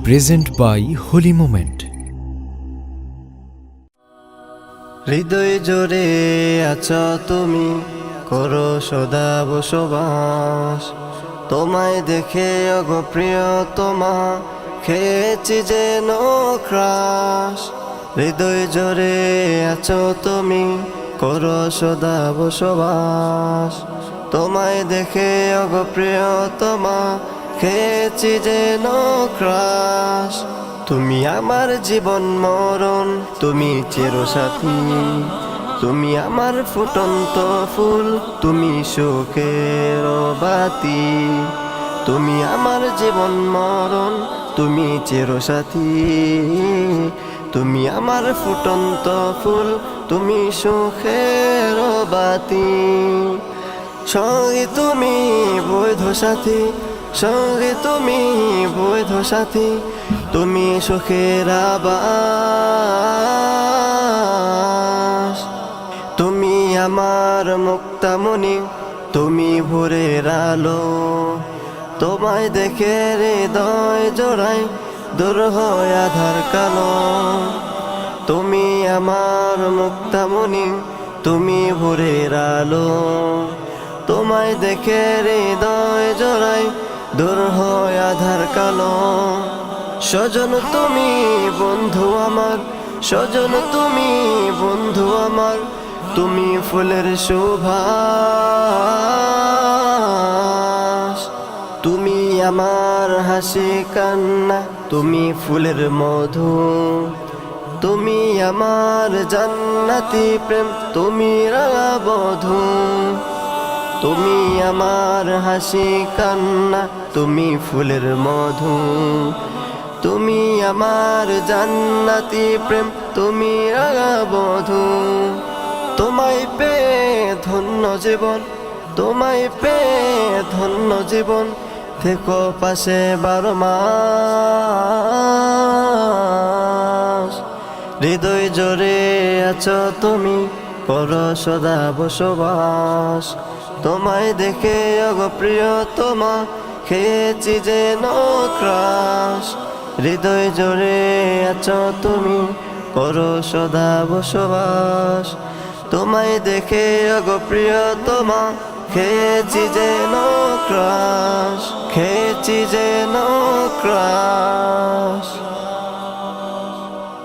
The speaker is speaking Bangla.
present by Holy Moment. হৃদয় জোরে আছো তুমি, করো সদা বসবাস। তোমায় দেখে ওগো প্রিয়তমা, খেয়েছি যেন ক্রাশ। হৃদয় জোরে আছো তুমি, করো সদা বসবাস। তোমায় দেখে ওগো প্রিয়তমা, খেয়েছি যেন ক্রাশ। তুমি আমার জীবন মরণ, তুমি চিরসাথী, তুমি আমার ফুটন্ত ফুল, তুমি সুখের বাতি। তুমি আমার জীবন মরণ, তুমি চিরসাথী, তুমি আমার ফুটন্ত ফুল, তুমি সুখের বাতি। সঙ্গে তুমি বৈধ সাথী, সঙ্গে তুমি বৈধ সাথী, তুমি সুখের আবাস। তুমি আমার মুক্তামণি, তুমি ভোরের আলো। তোমায় দেখে হৃদয় জোড়াই, দূর হয় আধার কালো। তুমি আমার মুক্তামণি, তুমি ভোরের আলো। তোমায় দেখে হৃদয় জোড়াই, দূর হয় আধার কালো। স্বজন তুমি বন্ধু আমার, স্বজন তুমি বন্ধু আমার, তুমি ফুলের সুবাস। তুমি আমার হাসি কান্না, তুমি ফুলের মধু। তুমি আমার জান্নাতি প্রেম, তুমি রাঙা বধূ। তুমি আমার হাসি কান্না, তুমি ফুলের মধু। তুমি আমার জান্নাতি প্রেম, তুমি রাঙা বধূ। তোমায় পেয়ে ধন্য জীবন, তোমায় পেয়ে ধন্য জীবন, থেকো পাশে 12 মাস। হৃদয় জোরে আছো তুমি, করো সদা বসবাস। তোমায় দেখে ওগো প্রিয়তমা, খেয়েছি যেন ক্রাশ। হৃদয় জোরে আছো তুমি, করো সদা বসবাস। তোমায় দেখে ওগো প্রিয়তমা, খেয়েছি যেন ক্রাশ, খেয়েছি যেন ক্রাশ।